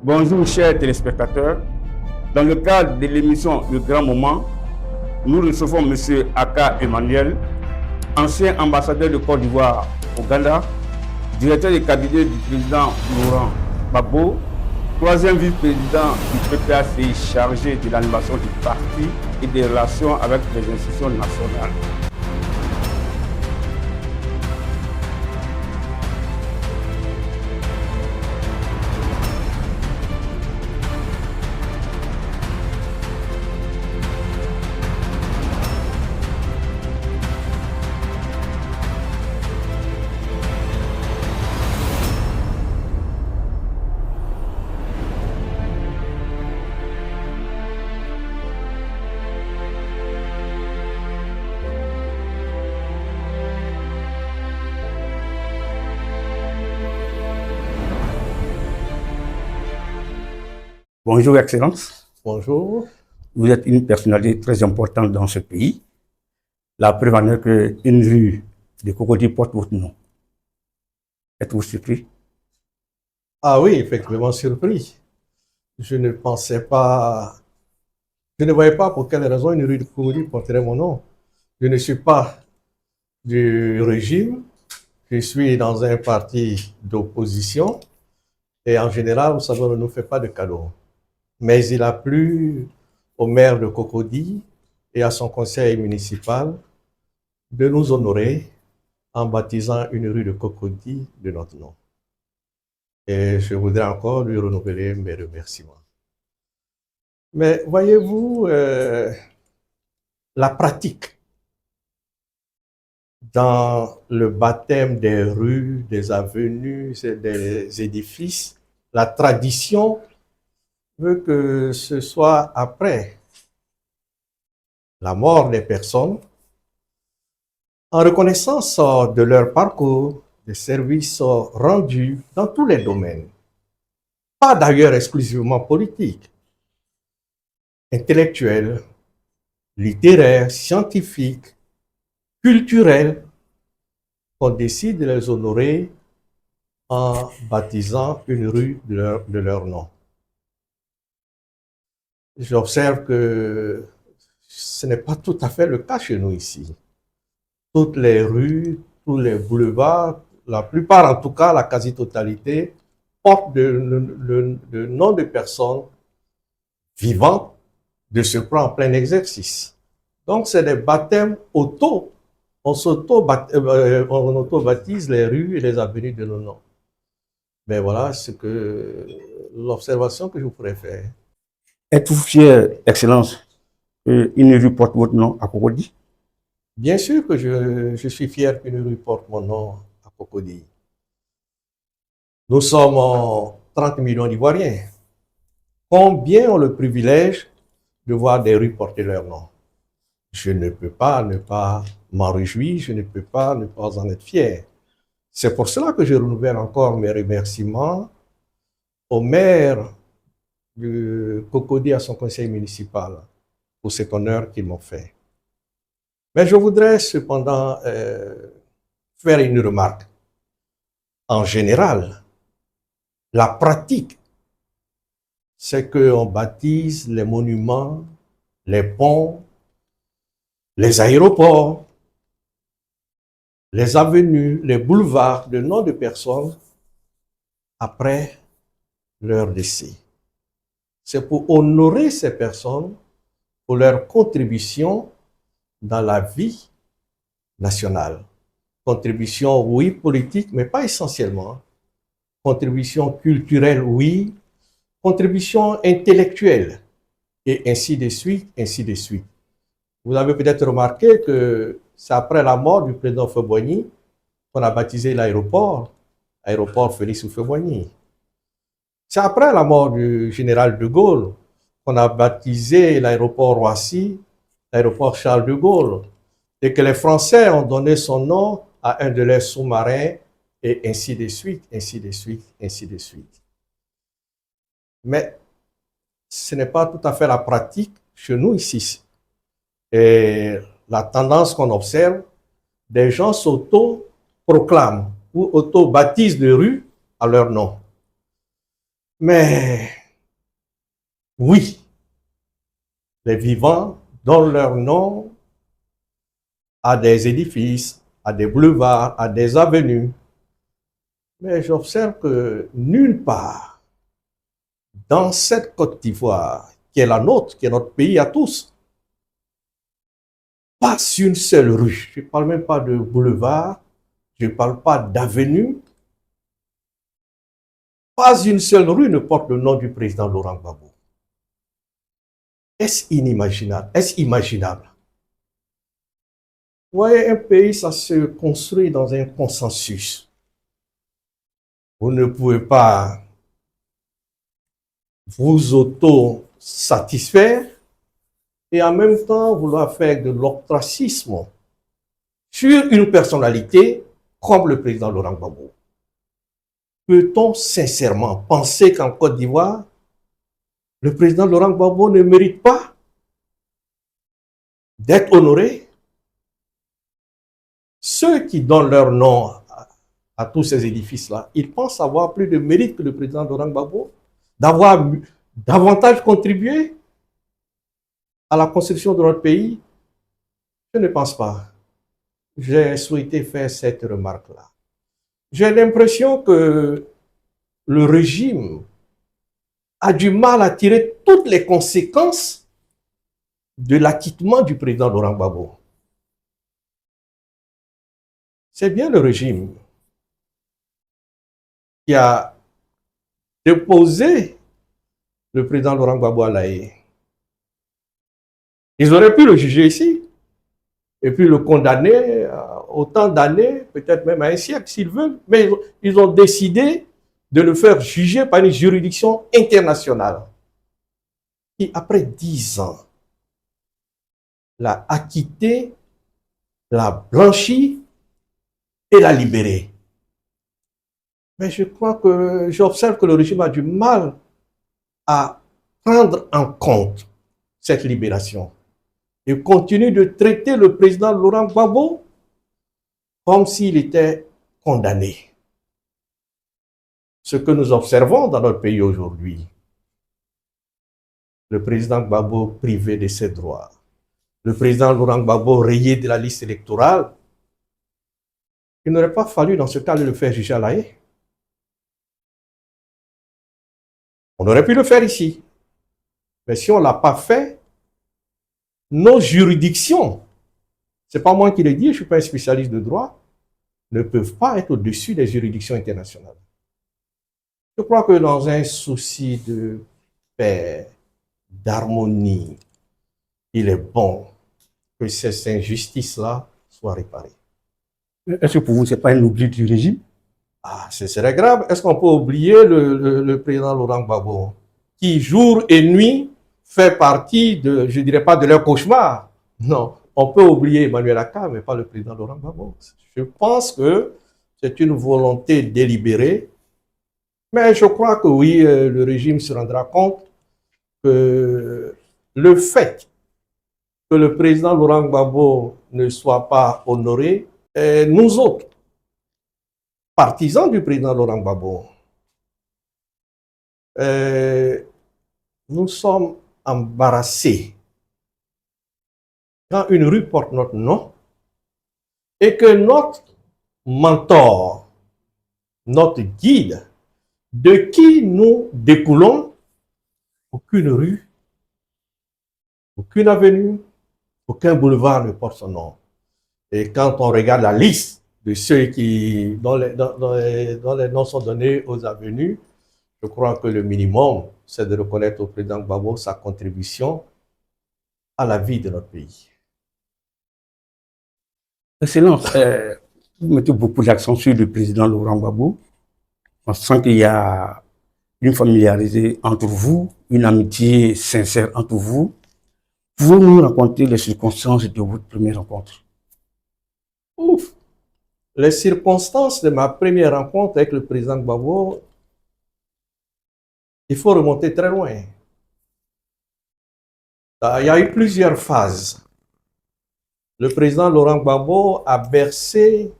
Bonjour chers téléspectateurs. Dans le cadre de l'émission Le Grand Moment, nous recevons M. Aka Emmanuel, ancien ambassadeur de Côte d'Ivoire au Ghana, directeur de cabinet du président Laurent Gbagbo, troisième vice-président du PPACI chargé de l'animation du parti et des relations avec les institutions nationales. Bonjour, Excellence. Bonjour. Vous êtes une personnalité très importante dans ce pays. La preuve en est qu'une rue de Cocody porte votre nom. Êtes-vous surpris? Ah oui, effectivement surpris. Je ne pensais pas, je ne voyais pas pour quelle raison une rue de Cocody porterait mon nom. Je ne suis pas du régime, je suis dans un parti d'opposition et en général, vous savez, on ne nous fait pas de cadeaux. Mais il a plu au maire de Cocody et à son conseil municipal de nous honorer en baptisant une rue de Cocody de notre nom. Et je voudrais encore lui renouveler mes remerciements. Mais voyez-vous, la pratique dans le baptême des rues, des avenues, des édifices, la tradition veut que ce soit après la mort des personnes, en reconnaissance de leur parcours, des services rendus dans tous les domaines, pas d'ailleurs exclusivement politiques, intellectuels, littéraires, scientifiques, culturels, qu'on décide de les honorer en baptisant une rue de leur nom. J'observe que ce n'est pas tout à fait le cas chez nous ici. Toutes les rues, tous les boulevards, la plupart en tout cas, la quasi-totalité, portent le nom de personnes vivantes de ce plan en plein exercice. Donc c'est des baptêmes auto. On auto-baptise les rues et les avenues de nos noms. Mais voilà l'observation que je pourrais faire. Êtes-vous fier, Excellence, qu'une rue porte votre nom à Cocody? Bien sûr que je suis fier qu'une rue porte mon nom à Cocody. Nous sommes 30 millions d'Ivoiriens. Combien ont le privilège de voir des rues porter leur nom? Je ne peux pas ne pas m'en réjouir, je ne peux pas ne pas en être fier. C'est pour cela que je renouvelle encore mes remerciements au maire de Cocody et à son conseil municipal pour cet honneur qu'ils m'ont fait. Mais je voudrais cependant faire une remarque. En général, la pratique, c'est qu'on baptise les monuments, les ponts, les aéroports, les avenues, les boulevards de noms de personnes après leur décès. C'est pour honorer ces personnes, pour leur contribution dans la vie nationale. Contribution, oui, politique, mais pas essentiellement. Contribution culturelle, oui. Contribution intellectuelle, et ainsi de suite, ainsi de suite. Vous avez peut-être remarqué que c'est après la mort du président Houphouët-Boigny qu'on a baptisé l'aéroport Félix Houphouët-Boigny. C'est après la mort du général de Gaulle qu'on a baptisé l'aéroport Roissy, l'aéroport Charles de Gaulle, et que les Français ont donné son nom à un de leurs sous-marins, et ainsi de suite, ainsi de suite, ainsi de suite. Mais ce n'est pas tout à fait la pratique chez nous ici. Et la tendance qu'on observe, des gens s'auto-proclament ou auto-baptisent de rues à leur nom. Mais oui, les vivants donnent leur nom à des édifices, à des boulevards, à des avenues. Mais j'observe que nulle part dans cette Côte d'Ivoire, qui est la nôtre, qui est notre pays à tous, pas une seule rue. Je ne parle même pas de boulevard, je ne parle pas d'avenue. Pas une seule rue ne porte le nom du président Laurent Gbagbo. Est-ce inimaginable? Est-ce imaginable? Vous voyez, un pays, ça se construit dans un consensus. Vous ne pouvez pas vous auto-satisfaire et en même temps vouloir faire de l'ostracisme sur une personnalité comme le président Laurent Gbagbo. Peut-on sincèrement penser qu'en Côte d'Ivoire, le président Laurent Gbagbo ne mérite pas d'être honoré? Ceux qui donnent leur nom à tous ces édifices-là, ils pensent avoir plus de mérite que le président Laurent Gbagbo, d'avoir davantage contribué à la construction de notre pays? Je ne pense pas. J'ai souhaité faire cette remarque-là. J'ai l'impression que le régime a du mal à tirer toutes les conséquences de l'acquittement du président Laurent Gbagbo. C'est bien le régime qui a déposé le président Laurent Gbagbo à La Haye. Ils auraient pu le juger ici et puis le condamner à autant d'années, peut-être même à un siècle s'ils veulent, mais ils ont décidé de le faire juger par une juridiction internationale qui, après 10 ans, l'a acquitté, l'a blanchi et l'a libéré. Mais je crois que j'observe que le régime a du mal à prendre en compte cette libération. Il continue de traiter le président Laurent Gbagbo comme s'il était condamné. Ce que nous observons dans notre pays aujourd'hui, le président Gbagbo privé de ses droits, le président Laurent Gbagbo rayé de la liste électorale, il n'aurait pas fallu dans ce cas le faire juger à La Haye. On aurait pu le faire ici. Mais si on ne l'a pas fait, nos juridictions, ce n'est pas moi qui le dis, je ne suis pas un spécialiste de droit, ne peuvent pas être au-dessus des juridictions internationales. Je crois que dans un souci de paix, d'harmonie, il est bon que ces injustices-là soient réparées. Est-ce que pour vous, ce n'est pas un oubli du régime? Ah, ce serait grave. Est-ce qu'on peut oublier le président Laurent Gbagbo, qui jour et nuit fait partie de, je ne dirais pas de leur cauchemar. Non, on peut oublier Emmanuel Akka, mais pas le président Laurent Gbagbo. Je pense que c'est une volonté délibérée, mais je crois que oui, le régime se rendra compte que le fait que le président Laurent Gbagbo ne soit pas honoré, nous autres, partisans du président Laurent Gbagbo, nous sommes embarrassés quand une rue porte notre nom et que notre mentor, notre guide, de qui nous découlons, aucune rue, aucune avenue, aucun boulevard ne porte son nom. Et quand on regarde la liste de ceux dont les noms sont donnés aux avenues, je crois que le minimum, c'est de reconnaître au président Gbagbo sa contribution à la vie de notre pays. Excellence, vous mettez beaucoup d'accent sur le président Laurent Gbagbo. On sent qu'il y a une familiarité entre vous, une amitié sincère entre vous. Pouvez-vous nous raconter les circonstances de votre première rencontre? Ouf! Les circonstances de ma première rencontre avec le président Gbagbo, il faut remonter très loin. Il y a eu plusieurs phases. Le président Laurent Gbagbo a bercé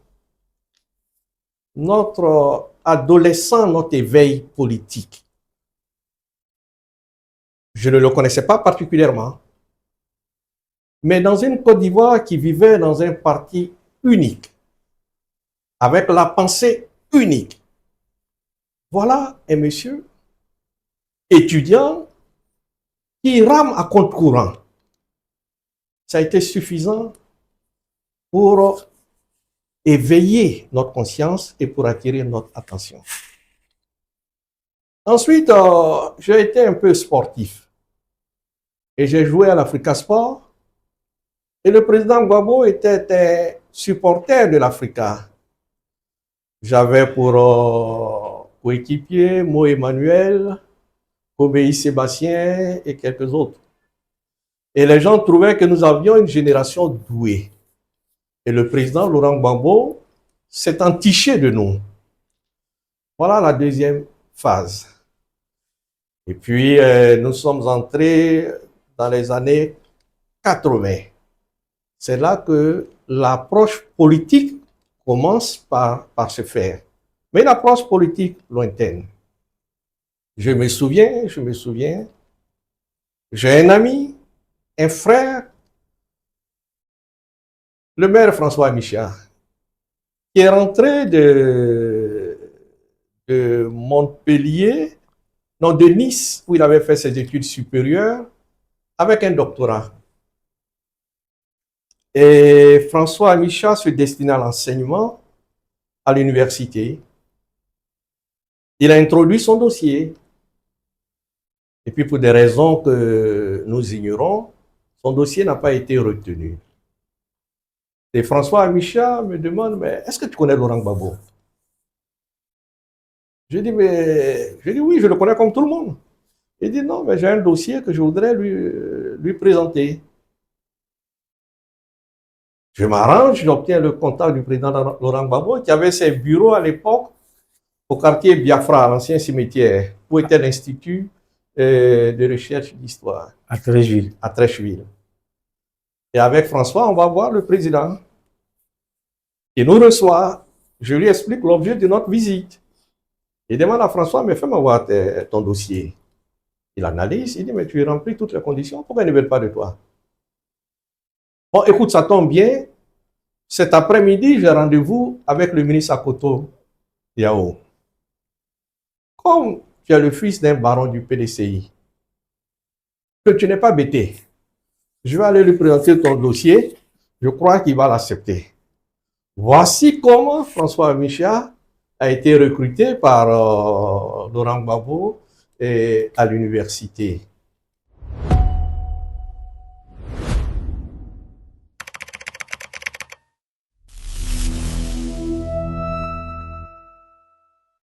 notre adolescent, notre éveil politique. Je ne le connaissais pas particulièrement. Mais dans une Côte d'Ivoire qui vivait dans un parti unique, avec la pensée unique. Voilà un monsieur étudiant qui rame à contre-courant. Ça a été suffisant pour éveiller notre conscience et pour attirer notre attention. Ensuite, j'ai été un peu sportif et j'ai joué à l'Africa Sport. Et le président Gbagbo était un supporter de l'Africa. J'avais pour coéquipier Mo Emmanuel, Obéi Sébastien et quelques autres. Et les gens trouvaient que nous avions une génération douée. Et le président Laurent Gbagbo s'est entiché de nous. Voilà la deuxième phase. Et puis, nous sommes entrés dans les années 80. C'est là que l'approche politique commence par se faire. Mais une approche politique lointaine. Je me souviens, j'ai un ami, un frère, le maire François Michard, qui est rentré de Montpellier, non, de Nice, où il avait fait ses études supérieures, avec un doctorat. Et François Michard se destinait à l'enseignement à l'université. Il a introduit son dossier. Et puis, pour des raisons que nous ignorons, son dossier n'a pas été retenu. Et François Michard me demande, mais est-ce que tu connais Laurent Gbagbo? Je dis, oui, je le connais comme tout le monde. Il dit, non, mais j'ai un dossier que je voudrais lui présenter. Je m'arrange, j'obtiens le contact du président Laurent Gbagbo, qui avait ses bureaux à l'époque au quartier Biafra, l'ancien cimetière, où était l'Institut de recherche d'histoire. À Trècheville. À Trècheville. Et avec François, on va voir le président. Il nous reçoit. Je lui explique l'objet de notre visite. Il demande à François, mais fais-moi voir ton dossier. Il analyse, il dit, mais tu remplis toutes les conditions, pourquoi ils ne veulent pas de toi? Bon, écoute, ça tombe bien. Cet après-midi, j'ai rendez-vous avec le ministre Akoto Yao. Comme tu es le fils d'un baron du PDCI, que tu n'es pas bêté, je vais aller lui présenter ton dossier, je crois qu'il va l'accepter. Voici comment François Michard a été recruté par Laurent Gbagbo à l'université.